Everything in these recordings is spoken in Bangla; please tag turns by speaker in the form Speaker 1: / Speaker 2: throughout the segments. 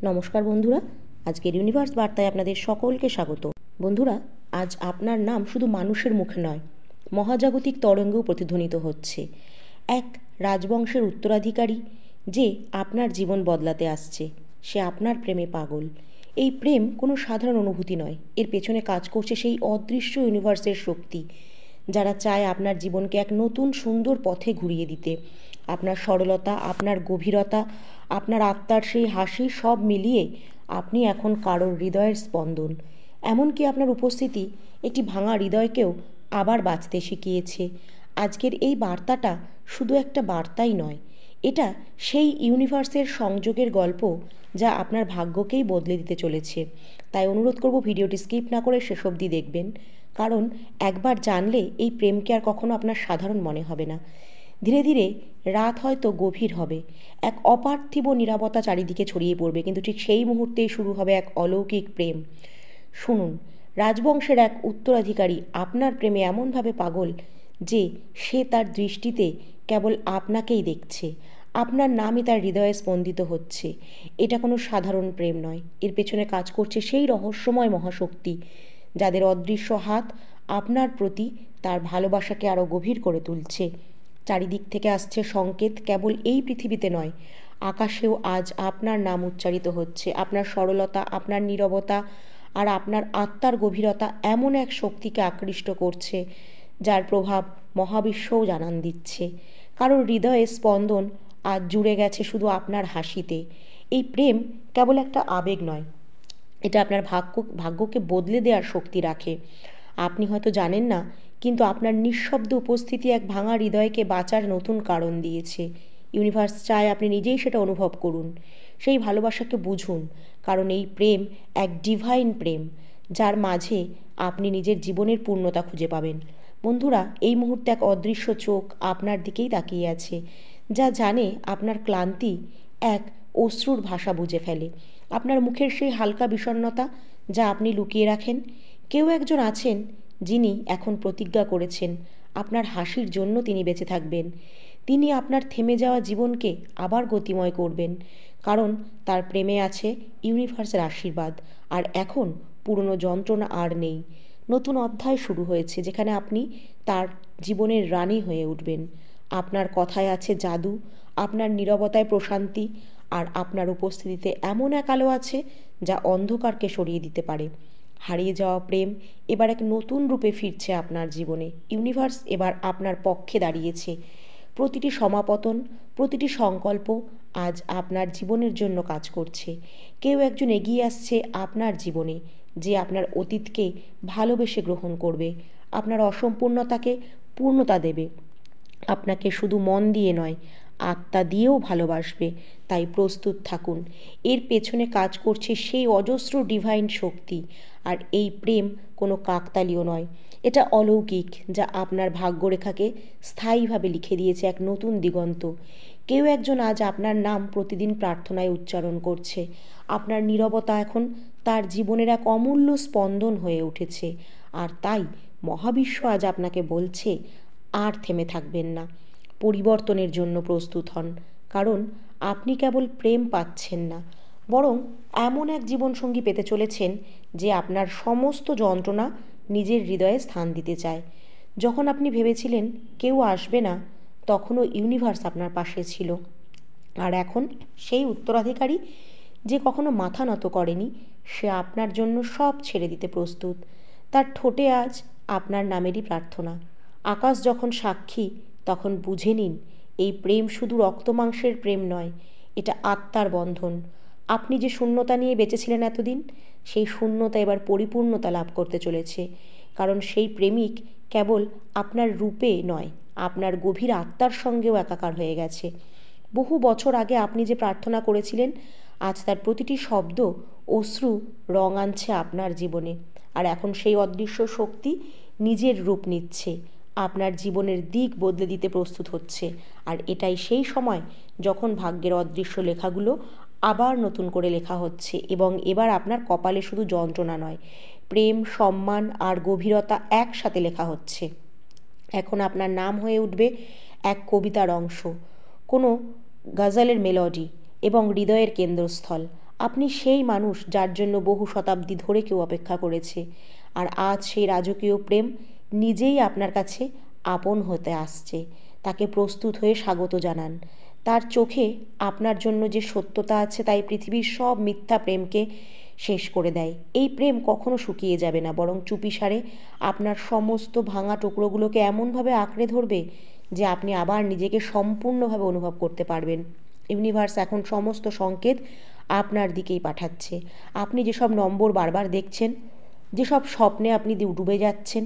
Speaker 1: নমস্কার বন্ধুরা, আজকের ইউনিভার্স বার্তায় আপনাদের সকলকে স্বাগত। বন্ধুরা, আজ আপনার নাম শুধু মানুষের মুখে নয়, মহাজাগতিক তরঙ্গেও প্রতিধ্বনিত হচ্ছে। এক রাজবংশের উত্তরাধিকারী যে আপনার জীবন বদলাতে আসছে, সে আপনার প্রেমে পাগল। এই প্রেম কোনো সাধারণ অনুভূতি নয়, এর পেছনে কাজ করছে সেই অদৃশ্য ইউনিভার্সের শক্তি, যারা চায় আপনার জীবনকে এক নতুন সুন্দর পথে ঘুরিয়ে দিতে। আপনার সরলতা, আপনার গভীরতা, আপনার আত্মার সেই হাসি, সব মিলিয়ে আপনি এখন কারোর হৃদয়ের স্পন্দন। এমনকি আপনার উপস্থিতি একটি ভাঙা হৃদয়কেও আবার বাঁচতে শিখিয়েছে। আজকের এই বার্তাটা শুধু একটা বার্তাই নয়, এটা সেই ইউনিভার্সের সংযোগের গল্প যা আপনার ভাগ্যকেই বদলে দিতে চলেছে। তাই অনুরোধ করব ভিডিওটি স্কিপ না করে শেষ অবধি দেখবেন, কারণ একবার জানলে এই প্রেমকে আর কখনো আপনার সাধারণ মনে হবে না। ধীরে ধীরে রাত হয়তো গভীর হবে, এক অপার্থিব নীরবতা চারিদিকে ছড়িয়ে পড়বে, কিন্তু ঠিক সেই মুহূর্তেই শুরু হবে এক অলৌকিক প্রেম। শুনুন, রাজবংশের এক উত্তরাধিকারী আপনার প্রেমে এমনভাবে পাগল যে সে তার দৃষ্টিতে কেবল আপনাকেই দেখছে। আপনার নামই তার হৃদয়ে স্পন্দিত হচ্ছে। এটা কোনো সাধারণ প্রেম নয়, এর পেছনে কাজ করছে সেই রহস্যময় মহাশক্তি, যাদের অদৃশ্য হাত আপনার প্রতি তার ভালোবাসাকে আরও গভীর করে তুলছে। চারিদিক থেকে আসছে সংকেত, কেবল এই পৃথিবীতে নয়, আকাশেও আজ আপনার নাম উচ্চারিত হচ্ছে। আপনার সরলতা, আপনার নীরবতা আর আপনার আত্মার গভীরতা এমন এক শক্তিকে আকৃষ্ট করছে, যার প্রভাব মহাবিশ্বও জানান দিচ্ছে। কারোর হৃদয়ে স্পন্দন আজ জুড়ে গেছে শুধু আপনার হাসিতে। এই প্রেম কেবল একটা আবেগ নয়, এটা আপনার ভাগ্যকে বদলে দেওয়ার শক্তি রাখে। আপনি হয়তো জানেন না, কিন্তু আপনার নিঃশব্দ উপস্থিতি এক ভাঙা হৃদয়কে বাঁচার নতুন কারণ দিয়েছে। ইউনিভার্স চায় আপনি নিজেই সেটা অনুভব করুন, সেই ভালোবাসাকে বুঝুন, কারণ এই প্রেম এক ডিভাইন প্রেম, যার মাঝে আপনি নিজের জীবনের পূর্ণতা খুঁজে পাবেন। বন্ধুরা, এই মুহূর্তে এক অদৃশ্য চোখ আপনার দিকেই তাকিয়ে আছে, যা জানে আপনার ক্লান্তি এক অশ্রুর ভাষা বুঝে ফেলে। আপনার মুখের সেই হালকা বিষণ্ণতা যা আপনি লুকিয়ে রাখেন। কেউ একজন আছেন যিনি এখন প্রতিজ্ঞা করেছেন আপনার হাসির জন্য তিনি বেঁচে থাকবেন। তিনি আপনার থেমে যাওয়া জীবনকে আবার গতিময় করবেন, কারণ তার প্রেমে আছে ইউনিভার্সের আশীর্বাদ। আর এখন পুরনো যন্ত্রণা আর নেই, নতুন অধ্যায় শুরু হয়েছে, যেখানে আপনি তার জীবনের রানী হয়ে উঠবেন। আপনার কথায় আছে জাদু, আপনার নীরবতায় প্রশান্তি, আর আপনার উপস্থিতিতে এমন এক আলো আছে যা অন্ধকারকে সরিয়ে দিতে পারে। হারিয়ে যাওয়া প্রেম এবার এক নতুন রূপে ফিরছে আপনার জীবনে। ইউনিভার্স এবার আপনার পক্ষে দাঁড়িয়েছে। প্রতিটি সমাপতন, প্রতিটি সংকল্প আজ আপনার জীবনের জন্য কাজ করছে। কেউ একজন এগিয়ে আসছে আপনার জীবনে, যে আপনার অতীতকে ভালোবেসে গ্রহণ করবে, আপনার অসম্পূর্ণতাকে পূর্ণতা দেবে, আপনাকে শুধু মন দিয়ে নয়, আত্মা দিয়েও ভালোবাসবে। তাই প্রস্তুত থাকুন, এর পেছনে কাজ করছে সেই অজস্র ডিভাইন শক্তি। আর এই প্রেম কোনো কাকতালীয় নয়, এটা অলৌকিক, যা আপনার ভাগ্যরেখাকে স্থায়ীভাবে লিখে দিয়েছে এক নতুন দিগন্ত। কেউ একজন আজ আপনার নাম প্রতিদিন প্রার্থনায় উচ্চারণ করছে। আপনার নীরবতা এখন তার জীবনের এক অমূল্য স্পন্দন হয়ে উঠেছে। আর তাই মহাবিশ্ব আজ আপনাকে বলছে, আর থেমে থাকবেন না, পরিবর্তনের জন্য প্রস্তুত হন। কারণ আপনি কেবল প্রেম পাচ্ছেন না, বরং এমন এক জীবনসঙ্গী পেতে চলেছেন যে আপনার সমস্ত যন্ত্রণা নিজের হৃদয়ে স্থান দিতে চায়। যখন আপনি ভেবেছিলেন কেউ আসবে না, তখনও ইউনিভার্স আপনার পাশে ছিল। আর এখন সেই উত্তরাধিকারী যে কখনো মাথা নত করেনি, সে আপনার জন্য সব ছেড়ে দিতে প্রস্তুত। তার ঠোঁটে আজ আপনার নামেরই প্রার্থনা। আকাশ যখন সাক্ষী, তখন বুঝে নিন এই প্রেম শুধু রক্তমাংসের প্রেম নয়, এটা আত্মার বন্ধন। আপনি যে শূন্যতা নিয়ে বেঁচেছিলেন এতদিন, সেই শূন্যতা এবার পরিপূর্ণতা লাভ করতে চলেছে। কারণ সেই প্রেমিক কেবল আপনার রূপে নয়, আপনার গভীর আত্মার সঙ্গেও একাকার হয়ে গেছে। বহু বছর আগে আপনি যে প্রার্থনা করেছিলেন, আজ তার প্রতিটি শব্দ অশ্রু রং আনছে আপনার জীবনে। আর এখন সেই অদৃশ্য শক্তি নিজের রূপ নিচ্ছে, আপনার জীবনের দিক বদলে দিতে প্রস্তুত হচ্ছে। আর এটাই সেই সময় যখন ভাগ্যের অদৃশ্য লেখাগুলো আবার নতুন করে লেখা হচ্ছে, এবং এবার আপনার কপালে শুধু যন্ত্রণা নয়, প্রেম, সম্মান আর গভীরতা একসাথে লেখা হচ্ছে। এখন আপনার নাম হয়ে উঠবে এক কবিতার অংশ, কোনো গজলের মেলোডি এবং হৃদয়ের কেন্দ্রস্থল। আপনি সেই মানুষ যার জন্য বহু শতাব্দী ধরে কেউ অপেক্ষা করেছে, আর আজ সেই রাজকীয় প্রেম নিজেই আপনার কাছে আপন হতে আসছে। তাকে প্রস্তুত হয়ে স্বাগত জানান। তার চোখে আপনার জন্য যে সত্যতা আছে তাই পৃথিবীর সব মিথ্যা প্রেমকে শেষ করে দেয়। এই প্রেম কখনো শুকিয়ে যাবে না, বরং চুপিসারে আপনার সমস্ত ভাঙা টুকরোগুলোকে এমনভাবে আঁকড়ে ধরবে যে আপনি আবার নিজেকে সম্পূর্ণভাবে অনুভব করতে পারবেন। ইউনিভার্স এখন সমস্ত সংকেত আপনার দিকেই পাঠাচ্ছে। আপনি যেসব নম্বর বারবার দেখছেন, যেসব স্বপ্নে আপনি ডুবে যাচ্ছেন,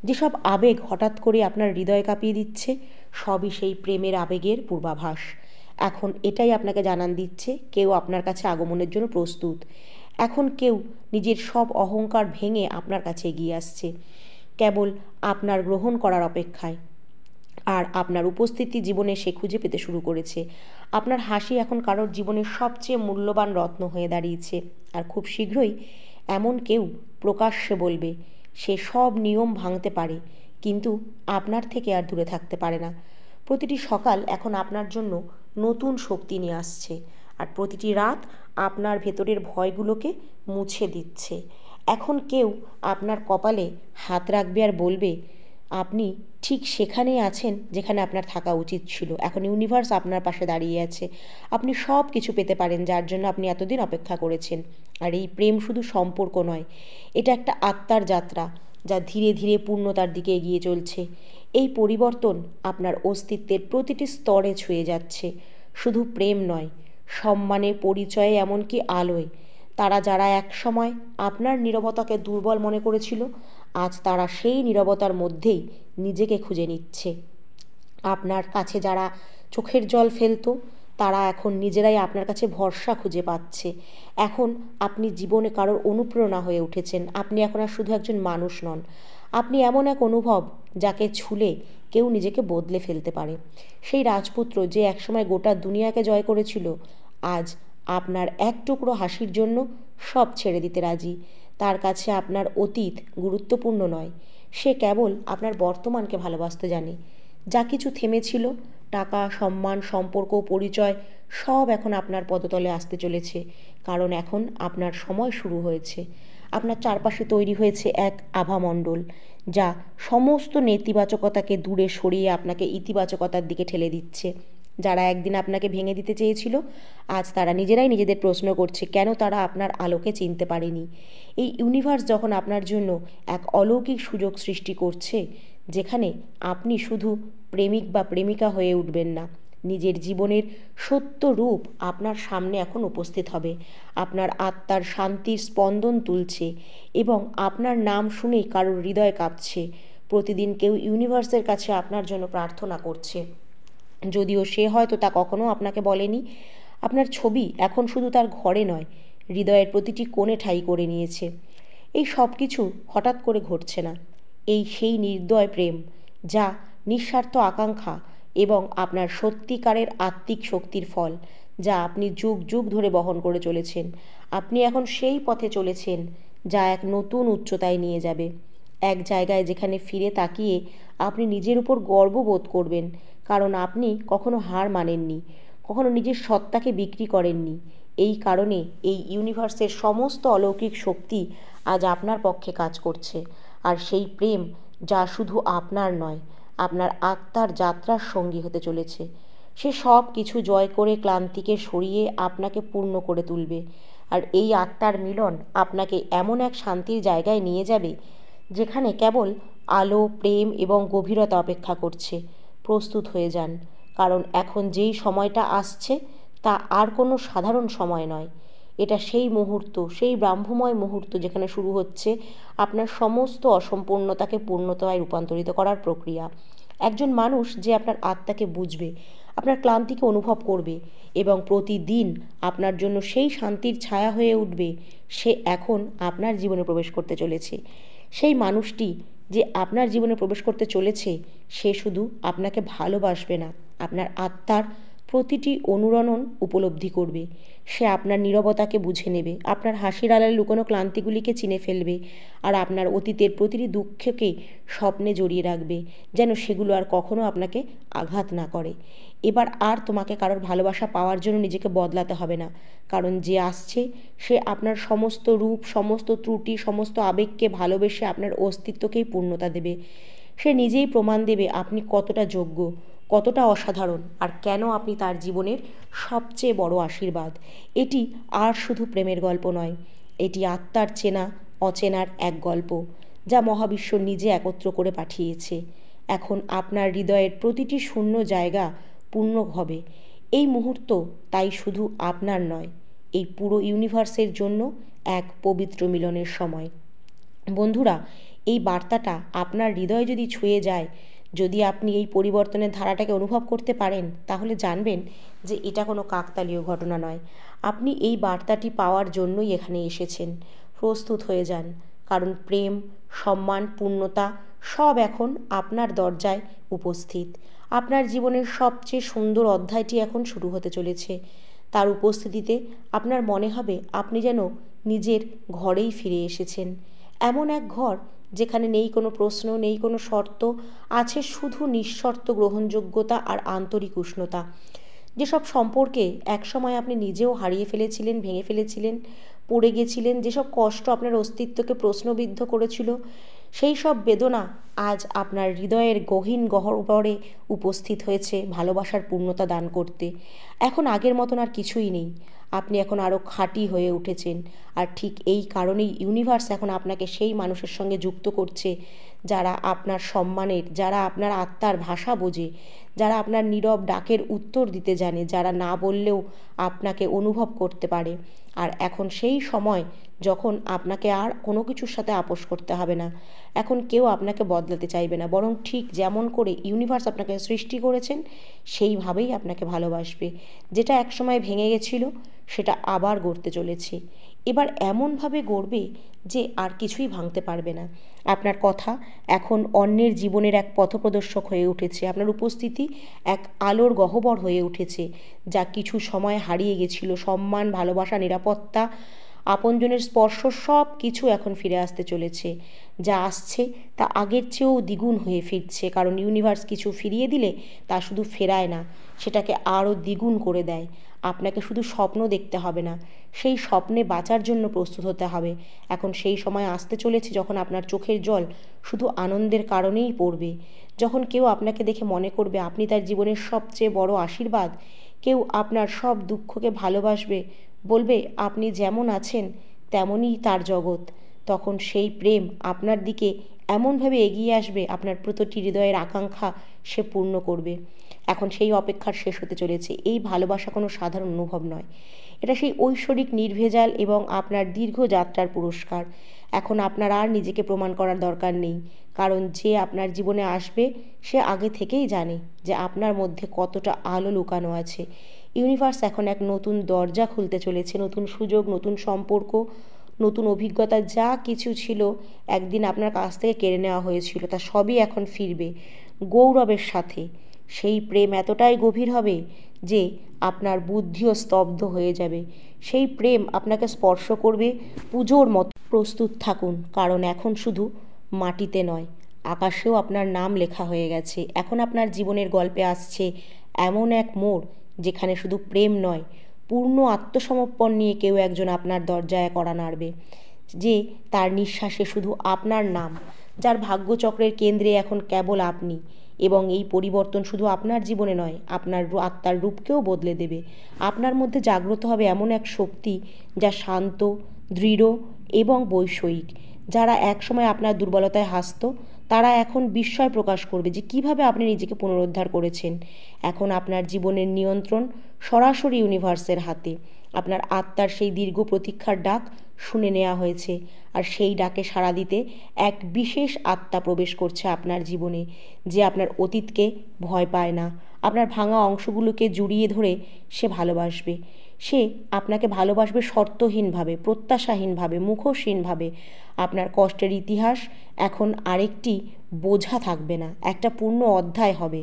Speaker 1: যেসব আবেগ হঠাৎ করে আপনার হৃদয় কাঁপিয়ে দিচ্ছে, সবই সেই প্রেমের আবেগের পূর্বাভাস। এখন এটাই আপনাকে জানান দিচ্ছে কেউ আপনার কাছে আগমনের জন্য প্রস্তুত। এখন কেউ নিজের সব অহংকার ভেঙে আপনার কাছে এগিয়ে আসছে, কেবল আপনার গ্রহণ করার অপেক্ষায়। আর আপনার উপস্থিতি জীবনে সে খুঁজে পেতে শুরু করেছে। আপনার হাসি এখন কারোর জীবনের সবচেয়ে মূল্যবান রত্ন হয়ে দাঁড়িয়েছে। আর খুব শীঘ্রই এমন কেউ প্রকাশ্যে বলবে সে সব নিয়ম ভাঙতে পারে, কিন্তু আপনার থেকে আর দূরে থাকতে পারে না। প্রতিটি সকাল এখন আপনার জন্য নতুন শক্তি নিয়ে আসছে, আর প্রতিটি রাত আপনার ভেতরের ভয়গুলোকে মুছে দিচ্ছে। এখন কেউ আপনার কপালে হাত রাখবে আর বলবে আপনি ঠিক সেখানেই আছেন যেখানে আপনার থাকা উচিত ছিল। এখন ইউনিভার্স আপনার পাশে দাঁড়িয়ে আছে। আপনি সব কিছু পেতে পারেন যার জন্য আপনি এতদিন অপেক্ষা করেছেন। আর এই প্রেম শুধু সম্পর্ক নয়, এটা একটা আত্মার যাত্রা যা ধীরে ধীরে পূর্ণতার দিকে এগিয়ে চলছে। এই পরিবর্তন আপনার অস্তিত্বের প্রতিটি স্তরে ছুঁয়ে যাচ্ছে। শুধু প্রেম নয়, সম্মানে, পরিচয়ে, এমনকি আলোয়। তারা যারা একসময় আপনার নীরবতাকে দুর্বল মনে করেছিল, আজ তারা সেই নীরবতার মধ্যেই নিজেকে খুঁজে নিচ্ছে। আপনার কাছে যারা চোখের জল ফেলতো, তারা এখন নিজেরাই আপনার কাছে ভরসা খুঁজে পাচ্ছে। এখন আপনি জীবনে কারোর অনুপ্রেরণা হয়ে উঠেছেন। আপনি এখন আর শুধু একজন মানুষ নন, আপনি এমন এক অনুভব যাকে ছুলে কেউ নিজেকে বদলে ফেলতে পারে। সেই রাজপুত্র যে একসময় গোটা দুনিয়াকে জয় করেছিল, আজ আপনার এক টুকরো হাসির জন্য সব ছেড়ে দিতে রাজি। তার কাছে আপনার অতীত গুরুত্বপূর্ণ নয়, সে কেবল আপনার বর্তমানকে ভালোবাসতে জানে। যা কিছু থেমেছিল, টাকা, সম্মান, সম্পর্ক, পরিচয়, সব এখন আপনার পদতলে আসতে চলেছে, কারণ এখন আপনার সময় শুরু হয়েছে। আপনার চারপাশে তৈরি হয়েছে এক আভামণ্ডল যা সমস্ত নেতিবাচকতাকে দূরে সরিয়ে আপনাকে ইতিবাচকতার দিকে ঠেলে দিচ্ছে। যারা একদিন আপনাকে ভেঙে দিতে চেয়েছিল, আজ তারা নিজেরাই নিজেদের প্রশ্ন করছে কেন তারা আপনার আলোকে চিনতে পারেনি। এই ইউনিভার্স যখন আপনার জন্য এক অলৌকিক সুযোগ সৃষ্টি করছে, যেখানে আপনি শুধু প্রেমিক বা প্রেমিকা হয়ে উঠবেন না, নিজের জীবনের সত্য রূপ আপনার সামনে এখন উপস্থিত হবে। আপনার আত্মার শান্তির স্পন্দন তুলছে এবং আপনার নাম শুনেই কারোর হৃদয় কাঁপছে। প্রতিদিন কেউ ইউনিভার্সের কাছে আপনার জন্য প্রার্থনা করছে, যদিও সে হয়তো তা কখনো আপনাকে বলেনি। আপনার ছবি এখন শুধু তার ঘরে নয়, হৃদয়ের প্রতিটি কোণে ঠাঁই করে নিয়েছে। এই সব কিছু হঠাৎ করে ঘটছে না। এই সেই নির্দয় প্রেম যা নিঃস্বার্থ আকাঙ্ক্ষা এবং আপনার সত্যিকারের আত্মিক শক্তির ফল, যা আপনি যুগ যুগ ধরে বহন করে চলেছেন। আপনি এখন সেই পথে চলেছেন যা এক নতুন উচ্চতায় নিয়ে যাবে, এক জায়গায় যেখানে ফিরে তাকিয়ে আপনি নিজের উপর গর্ববোধ করবেন, কারণ আপনি কখনো হার মানেননি, কখনো নিজের সত্তাকে বিক্রি করেননি। এই কারণে এই ইউনিভার্সের সমস্ত অলৌকিক শক্তি আজ আপনার পক্ষে কাজ করছে। আর সেই প্রেম যা শুধু আপনার নয়, আপনার আত্মার যাত্রার সঙ্গী হতে চলেছে, সে সব কিছু জয় করে ক্লান্তিকে সরিয়ে আপনাকে পূর্ণ করে তুলবে। আর এই আত্মার মিলন আপনাকে এমন এক শান্তির জায়গায় নিয়ে যাবে যেখানে কেবল আলো, প্রেম এবং গভীরতা অপেক্ষা করছে। প্রস্তুত হয়ে যান, কারণ এখন যেই সময়টা আসছে তা আর কোনো সাধারণ সময় নয়। এটা সেই মুহূর্ত, সেই ব্রহ্মময় মুহূর্ত যেখানে শুরু হচ্ছে আপনার সমস্ত অসম্পূর্ণতাকে পূর্ণতায় রূপান্তরিত করার প্রক্রিয়া। একজন মানুষ যে আপনার আত্মাকে বুঝবে, আপনার ক্লান্তিকে অনুভব করবে এবং প্রতিদিন আপনার জন্য সেই শান্তির ছায়া হয়ে উঠবে, সে এখন আপনার জীবনে প্রবেশ করতে চলেছে। সেই মানুষটি যে আপনার জীবনে প্রবেশ করতে চলেছে, সে শুধু আপনাকে ভালোবাসবে না, আপনার আত্মার প্রতিটি অনুরণন উপলব্ধি করবে। সে আপনার নীরবতাকে বুঝে নেবে, আপনার হাসির আড়ালে লুকোনো ক্লান্তিগুলিকে চিনে ফেলবে, আর আপনার অতীতের প্রতিটি দুঃখকে স্বপ্নে জড়িয়ে রাখবে, যেন সেগুলো আর কখনো আপনাকে আঘাত না করে। এবার আর তোমাকে কারোর ভালোবাসা পাওয়ার জন্য নিজেকে বদলাতে হবে না, কারণ যে আসছে সে আপনার সমস্ত রূপ, সমস্ত ত্রুটি, সমস্ত আবেগকে ভালোবেসে আপনার অস্তিত্বকেই পূর্ণতা দেবে। সে নিজেই প্রমাণ দেবে আপনি কতটা যোগ্য, কতটা অসাধারণ, আর কেন আপনি তার জীবনের সবচেয়ে বড় আশীর্বাদ। এটি আর শুধু প্রেমের গল্প নয়, এটি আত্মার চেনা অচেনার এক গল্প, যা মহাবিশ্ব নিজে একত্র করে পাঠিয়েছে। এখন আপনার হৃদয়ের প্রতিটি শূন্য জায়গা পূর্ণ হবে। এই মুহূর্ত তাই শুধু আপনার নয়, এই পুরো ইউনিভার্সের জন্য এক পবিত্র মিলনের সময়। বন্ধুরা, এই বার্তাটা আপনার হৃদয়ে যদি ছুঁয়ে যায়, যদি আপনি এই পরিবর্তনের ধারাটাকে অনুভব করতে পারেন, তাহলে জানবেন যে এটা কোনো কাকতালীয় ঘটনা নয়। আপনি এই বার্তাটি পাওয়ার জন্যই এখানে এসেছেন। প্রস্তুত হয়ে যান, কারণ প্রেম, সম্মান, পূর্ণতা সব এখন আপনার দরজায় উপস্থিত। আপনার জীবনের সবচেয়ে সুন্দর অধ্যায়টি এখন শুরু হতে চলেছে। তার উপস্থিতিতে আপনার মনে হবে আপনি যেন নিজের ঘরেই ফিরে এসেছেন। এমন এক ঘর যেখানে নেই কোনো প্রশ্ন, নেই কোনো শর্ত, আছে শুধু নিঃশর্ত গ্রহণযোগ্যতা আর আন্তরিক উষ্ণতা। যেসব সম্পর্কে একসময় আপনি নিজেও হারিয়ে ফেলেছিলেন, ভেঙে ফেলেছিলেন, পড়ে গেছিলেন, যেসব কষ্ট আপনার অস্তিত্বকে প্রশ্নবিদ্ধ করেছিল, সেই সব বেদনা আজ আপনার হৃদয়ের গহীন গহ্বরে উপস্থিত হয়েছে ভালোবাসার পূর্ণতা দান করতে। এখন আগের মতন আর কিছুই নেই, আপনি এখন আরও খাঁটি হয়ে উঠেছেন। আর ঠিক এই কারণেই ইউনিভার্স এখন আপনাকে সেই মানুষের সঙ্গে যুক্ত করছে যারা আপনার সম্মানের, যারা আপনার আত্মার ভাষা বোঝে, যারা আপনার নীরব ডাকের উত্তর দিতে জানে, যারা না বললেও আপনাকে অনুভব করতে পারে। আর এখন সেই সময় যখন আপনাকে আর কোনো কিছুর সাথে আপোস করতে হবে না। এখন কেউ আপনাকে বদলাতে চাইবে না, বরং ঠিক যেমন করে ইউনিভার্স আপনাকে সৃষ্টি করেছেন সেইভাবেই আপনাকে ভালোবাসবে। যেটা একসময় ভেঙে গেছিল সেটা আবার গড়তে চলেছে। এবার এমনভাবে গড়বে যে আর কিছুই ভাঙতে পারবে না। আপনার কথা এখন অন্যের জীবনের এক পথপ্রদর্শক হয়ে উঠেছে। আপনার উপস্থিতি এক আলোর গহ্বর হয়ে উঠেছে, যা কিছু সময় হারিয়ে গেছিল। সম্মান, ভালোবাসা, নিরাপত্তা, আপনজনের স্পর্শ সব কিছু এখন ফিরে আসতে চলেছে। যা আসছে তা আগের চেয়েও দ্বিগুণ হয়ে ফিরছে, কারণ ইউনিভার্স কিছু ফিরিয়ে দিলে তা শুধু ফেরায় না, সেটাকে আরও দ্বিগুণ করে দেয়। আপনাকে শুধু স্বপ্ন দেখতে হবে না, সেই স্বপ্নে বাঁচার জন্য প্রস্তুত হতে হবে। এখন সেই সময় আসতে চলেছে যখন আপনার চোখের জল শুধু আনন্দের কারণেই পড়বে, যখন কেউ আপনাকে দেখে মনে করবে আপনি তার জীবনের সবচেয়ে বড় আশীর্বাদ। কেউ আপনার সব দুঃখকে ভালোবাসবে, বলবে আপনি যেমন আছেন তেমনই তার জগৎ। তখন সেই প্রেম আপনার দিকে এমনভাবে এগিয়ে আসবে, আপনার প্রতিটি হৃদয়ের আকাঙ্ক্ষা সে পূর্ণ করবে। এখন সেই অপেক্ষার শেষ হতে চলেছে। এই ভালোবাসা কোনো সাধারণ অনুভব নয়, এটা সেই ঐশ্বরিক নির্ভেজাল এবং আপনার দীর্ঘ যাত্রার পুরস্কার। এখন আপনার আর নিজেকে প্রমাণ করার দরকার নেই, কারণ যে আপনার জীবনে আসবে সে আগে থেকেই জানে যে আপনার মধ্যে কতটা আলো লুকানো আছে। ইউনিভার্স এখন এক নতুন দরজা খুলতে চলেছে, নতুন সুযোগ, নতুন সম্পর্ক, নতুন অভিজ্ঞতা। যা কিছু ছিল একদিন আপনার কাছ থেকে কেড়ে নেওয়া হয়েছিল, তা সবই এখন ফিরবে গৌরবের সাথে। সেই প্রেম এতটাই গভীর হবে যে আপনার বুদ্ধিও স্তব্ধ হয়ে যাবে। সেই প্রেম আপনাকে স্পর্শ করবে পুজোর মতো। প্রস্তুত থাকুন, কারণ এখন শুধু মাটিতে নয়, আকাশেও আপনার নাম লেখা হয়ে গেছে। এখন আপনার জীবনের গল্পে আসছে এমন এক মোড় যেখানে শুধু প্রেম নয়, পূর্ণ আত্মসমর্পণ নিয়ে কেউ একজন আপনার দরজায় কড়া নাড়বে, যে তার নিঃশ্বাসে শুধু আপনার নাম, যার ভাগ্যচক্রের কেন্দ্রে এখন কেবল আপনি। এবং এই পরিবর্তন শুধু আপনার জীবনে নয়, আপনার আত্মার রূপকেও বদলে দেবে। আপনার মধ্যে জাগ্রত হবে এমন এক শক্তি যা শান্ত, দৃঢ় এবং বৈষয়িক। যারা একসময় আপনার দুর্বলতায় হাসত, তারা এখন বিস্ময় প্রকাশ করবে যে কীভাবে আপনি নিজেকে পুনরুদ্ধার করেছেন। এখন আপনার জীবনের নিয়ন্ত্রণ সরাসরি ইউনিভার্সের হাতে। আপনার আত্মার সেই দীর্ঘ প্রতীক্ষার ডাক শুনে নেওয়া হয়েছে, আর সেই ডাকে সাড়া দিতে এক বিশেষ আত্মা প্রবেশ করছে আপনার জীবনে, যে আপনার অতীতকে ভয় পায় না, আপনার ভাঙা অংশগুলোকে জড়িয়ে ধরে সে ভালোবাসবে। সে আপনাকে ভালোবাসবে শর্তহীনভাবে, প্রত্যাশাহীনভাবে, মুখোশহীনভাবে। আপনার কষ্টের ইতিহাস এখন আরেকটি বোঝা থাকবে না, একটা পূর্ণ অধ্যায় হবে।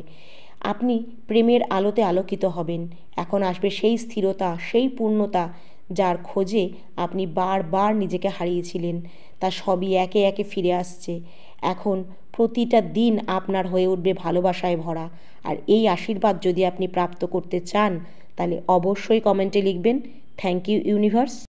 Speaker 1: আপনি প্রেমের আলোতে আলোকিত হবেন। এখন আসবে সেই স্থিরতা, সেই পূর্ণতা যার খোঁজে আপনি বারবার নিজেকে হারিয়েছিলেন। তা সবই একে একে ফিরে আসছে। এখন প্রতিটা দিন আপনার হয়ে উঠবে ভালোবাসায় ভরা। আর এই আশীর্বাদ যদি আপনি প্রাপ্ত করতে চান, তাহলে অবশ্যই কমেন্টে লিখবেন থ্যাংক ইউ ইউনিভার্স।